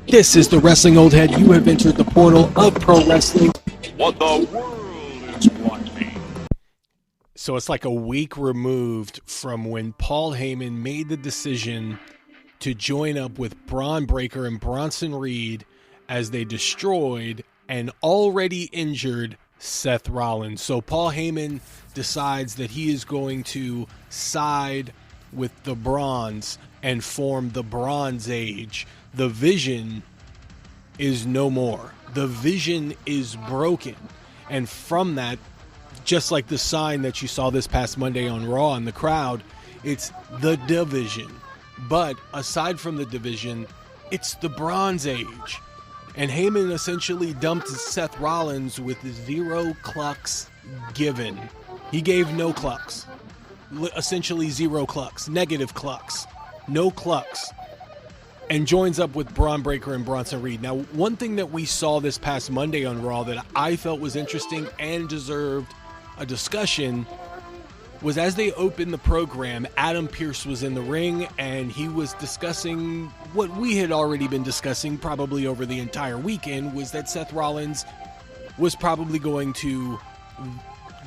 This is the Wrestling Old Head. You have entered the portal of pro wrestling. What the world is watching. So it's like a week removed from when Paul Heyman made the decision to join up with Bronn Breaker and Bronson Reed as they destroyed an already injured Seth Rollins. So Paul Heyman decides that he is going to side with the Bronze and form the Bron's Age. The Vision is no more. The Vision is broken. And from that, just like the sign that you saw this past Monday on Raw in the crowd, it's the Division. But aside from the Division, it's the Bronze Age. And Heyman essentially dumped Seth Rollins with 0 clucks given. He gave no clucks. Essentially 0 clucks. Negative clucks. No clucks. And joins up with Bronn Breaker and Bronson Reed. Now, one thing that we saw this past Monday on Raw that I felt was interesting and deserved a discussion was as they opened the program, Adam Pearce was in the ring and he was discussing what we had already been discussing probably over the entire weekend, was that Seth Rollins was probably going to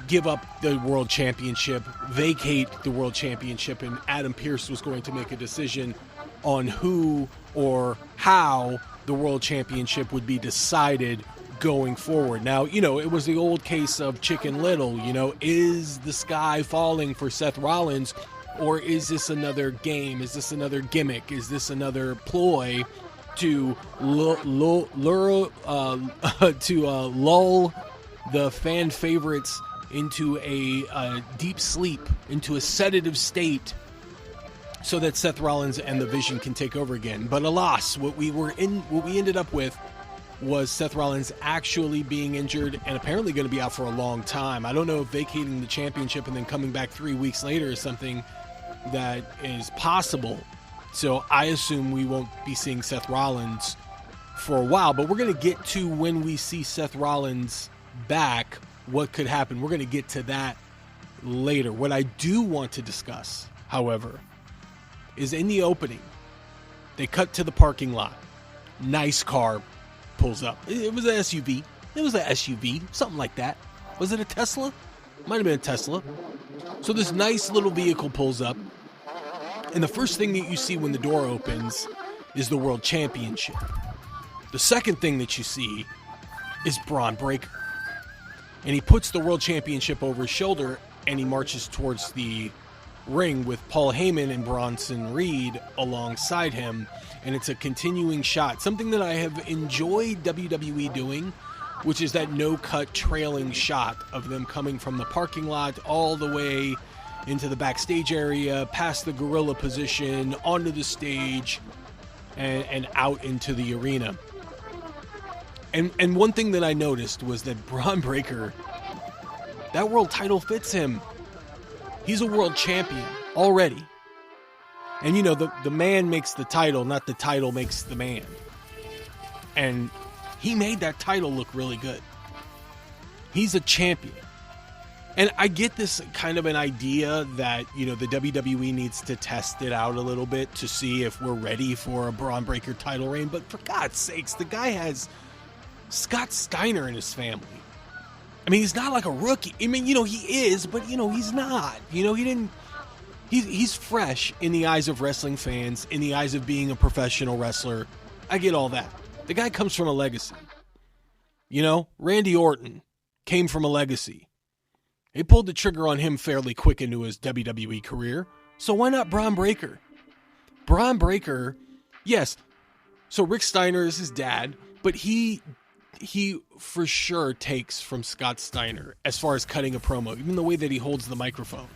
give up the World Championship, vacate the World Championship, and Adam Pearce was going to make a decision on who or how the World Championship would be decided going forward. Now, it was the old case of Chicken Little. Is the sky falling for Seth Rollins, or is this another game? Is this another gimmick? Is this another ploy to lull the fan favorites into a deep sleep, into a sedative state, so that Seth Rollins and the Vision can take over again? But alas, what we ended up with was Seth Rollins actually being injured and apparently going to be out for a long time. I don't know if vacating the championship and then coming back 3 weeks later is something that is possible. So I assume we won't be seeing Seth Rollins for a while, but we're going to get to when we see Seth Rollins back, what could happen. We're going to get to that later. What I do want to discuss, however, is in the opening, they cut to the parking lot. Nice car pulls up. It was an SUV. It was an SUV, something like that. Was it a Tesla? Might have been a Tesla. So this nice little vehicle pulls up, and the first thing that you see when the door opens is the World Championship. The second thing that you see is Bronn Breaker. And he puts the World Championship over his shoulder, and he marches towards the ring with Paul Heyman and Bronson Reed alongside him. And it's a continuing shot, something that I have enjoyed WWE doing, which is that no-cut trailing shot of them coming from the parking lot all the way into the backstage area, past the gorilla position, onto the stage, and out into the arena. And one thing that I noticed was that Bronn Breaker, that world title fits him. He's a world champion already. And the man makes the title, not the title makes the man. And he made that title look really good. He's a champion. And I get this kind of an idea that, the WWE needs to test it out a little bit to see if we're ready for a Bronn Breaker title reign. But for God's sakes, the guy has Scott Steiner in his family. I mean, he's not like a rookie. I mean, he is, but, he's not. He's fresh in the eyes of wrestling fans, in the eyes of being a professional wrestler. I get all that. The guy comes from a legacy. Randy Orton came from a legacy. They pulled the trigger on him fairly quick into his WWE career. So why not Bronn Breaker? Bronn Breaker, yes. So Rick Steiner is his dad, but he for sure takes from Scott Steiner as far as cutting a promo, even the way that he holds the microphone,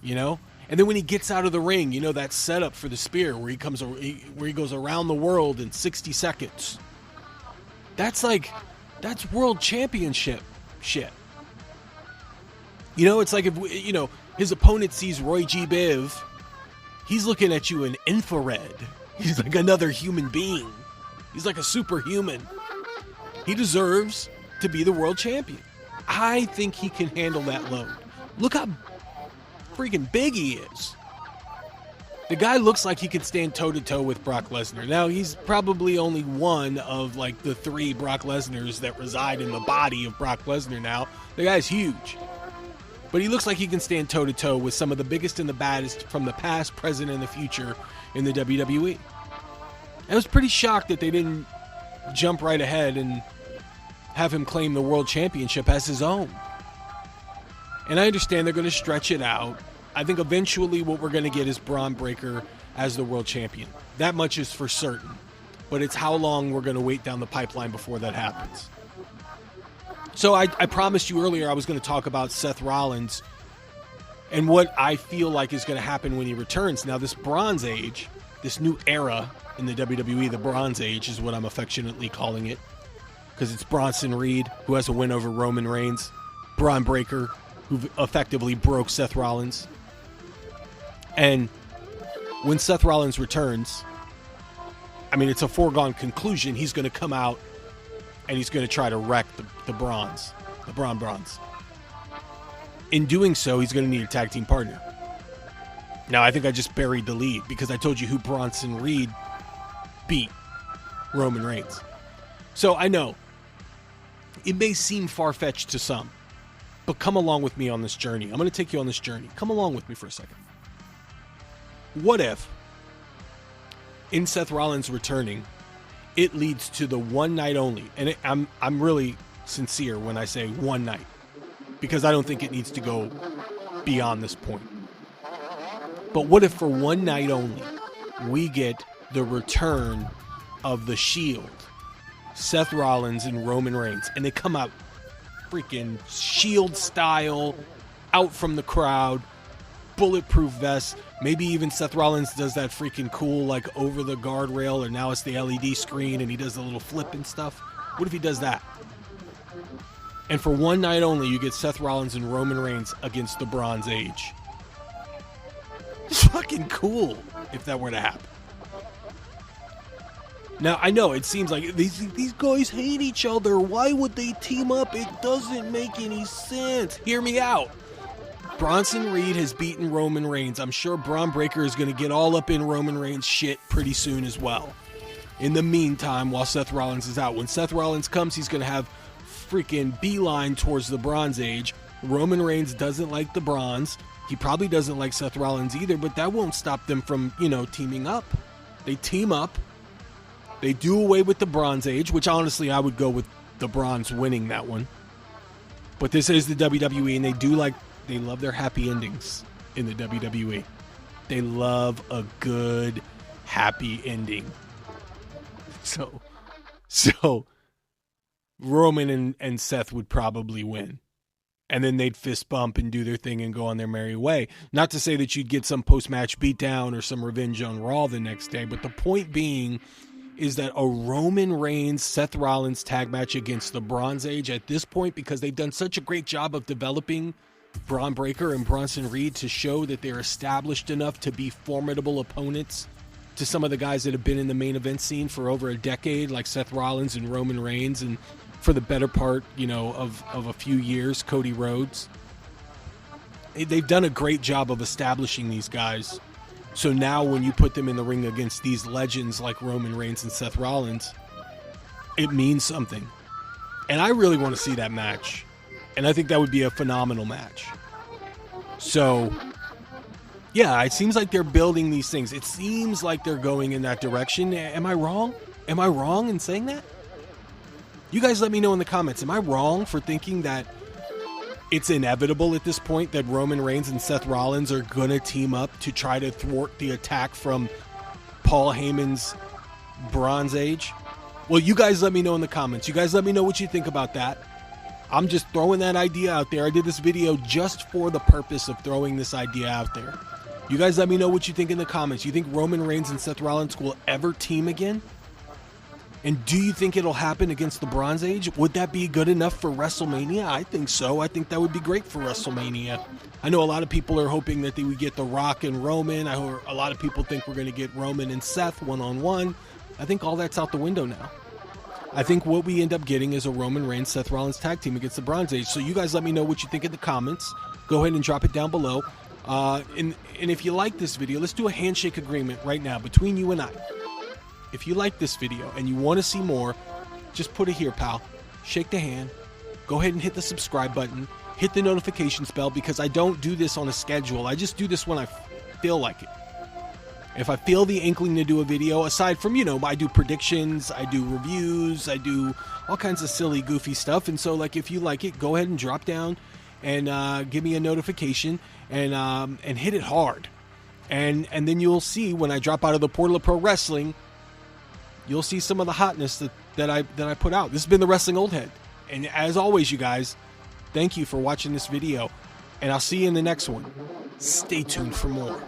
And then when he gets out of the ring, that setup for the spear where he goes around the world in 60 seconds. That's world championship shit. It's like if his opponent sees Roy G. Biv, he's looking at you in infrared. He's like another human being. He's like a superhuman. He deserves to be the world champion. I think he can handle that load. Look how freaking big he is. The guy looks like he could stand toe-to-toe with Brock Lesnar. Now, he's probably only one of, like, the 3 Brock Lesnars that reside in the body of Brock Lesnar now. The guy's huge. But he looks like he can stand toe-to-toe with some of the biggest and the baddest from the past, present, and the future in the WWE. I was pretty shocked that they didn't jump right ahead and have him claim the World Championship as his own. And I understand they're going to stretch it out. I think eventually what we're going to get is Bronn Breaker as the world champion. That much is for certain. But it's how long we're going to wait down the pipeline before that happens. So I promised you earlier I was going to talk about Seth Rollins and what I feel like is going to happen when he returns. Now, this Bronze Age, this new era in the WWE, the Bronze Age is what I'm affectionately calling it, because it's Bronson Reed, who has a win over Roman Reigns, Bronn Breaker, who effectively broke Seth Rollins. And when Seth Rollins returns, I mean, it's a foregone conclusion he's going to come out and he's going to try to wreck the Bronn Bronze. In doing so, he's going to need a tag team partner. Now, I think I just buried the lead because I told you who Bronson Reed beat Roman Reigns. So I know it may seem far-fetched to some, but come along with me on this journey. I'm going to take you on this journey. Come along with me for a second. What if, in Seth Rollins returning, it leads to the one night only? And I'm really sincere when I say one night, because I don't think it needs to go beyond this point. But what if for one night only, we get the return of the Shield, Seth Rollins and Roman Reigns, and they come out freaking Shield style, out from the crowd, bulletproof vests. Maybe even Seth Rollins does that freaking cool, like, over the guardrail, or now it's the LED screen and he does the little flip and stuff. What if he does that? And for one night only, you get Seth Rollins and Roman Reigns against the Bronze Age. It's fucking cool if that were to happen. Now, I know it seems like these guys hate each other. Why would they team up? It doesn't make any sense. Hear me out. Bronson Reed has beaten Roman Reigns. I'm sure Bronn Breaker is going to get all up in Roman Reigns' shit pretty soon as well. In the meantime, while Seth Rollins is out. When Seth Rollins comes, he's going to have freaking beeline towards the Bronze Age. Roman Reigns doesn't like the Bronze. He probably doesn't like Seth Rollins either, but that won't stop them from, teaming up. They team up. They do away with the Bronze Age, which honestly I would go with the Bronze winning that one. But this is the WWE, and they love their happy endings in the WWE. They love a good happy ending. So Roman and Seth would probably win. And then they'd fist bump and do their thing and go on their merry way. Not to say that you'd get some post-match beatdown or some revenge on Raw the next day, but the point being is that a Roman Reigns, Seth Rollins tag match against the Bronze Age at this point, because they've done such a great job of developing Bronn Breaker and Bronson Reed to show that they're established enough to be formidable opponents to some of the guys that have been in the main event scene for over a decade, like Seth Rollins and Roman Reigns, and for the better part, of a few years, Cody Rhodes. They've done a great job of establishing these guys. So now when you put them in the ring against these legends like Roman Reigns and Seth Rollins, it means something. And I really want to see that match. And I think that would be a phenomenal match. So, yeah, it seems like they're building these things. It seems like they're going in that direction. Am I wrong? Am I wrong in saying that? You guys let me know in the comments. Am I wrong for thinking that it's inevitable at this point that Roman Reigns and Seth Rollins are going to team up to try to thwart the attack from Paul Heyman's Bronze Age? Well, you guys let me know in the comments. You guys let me know what you think about that. I'm just throwing that idea out there. I did this video just for the purpose of throwing this idea out there. You guys let me know what you think in the comments. You think Roman Reigns and Seth Rollins will ever team again? And do you think it'll happen against the Bronze Age? Would that be good enough for WrestleMania? I think so. I think that would be great for WrestleMania. I know a lot of people are hoping that they would get The Rock and Roman. A lot of people think we're going to get Roman and Seth one-on-one. I think all that's out the window now. I think what we end up getting is a Roman Reigns, Seth Rollins tag team against the Bronze Age. So you guys let me know what you think in the comments. Go ahead and drop it down below. And if you like this video, let's do a handshake agreement right now between you and I. If you like this video and you want to see more, just put it here, pal. Shake the hand. Go ahead and hit the subscribe button. Hit the notifications bell, because I don't do this on a schedule. I just do this when I feel like it. If I feel the inkling to do a video, aside from, I do predictions, I do reviews, I do all kinds of silly, goofy stuff. And so, like, if you like it, go ahead and drop down and give me a notification and hit it hard. And then you'll see when I drop out of the portal of pro wrestling, you'll see some of the hotness that I put out. This has been the Wrestling Old Head. And as always, you guys, thank you for watching this video. And I'll see you in the next one. Stay tuned for more.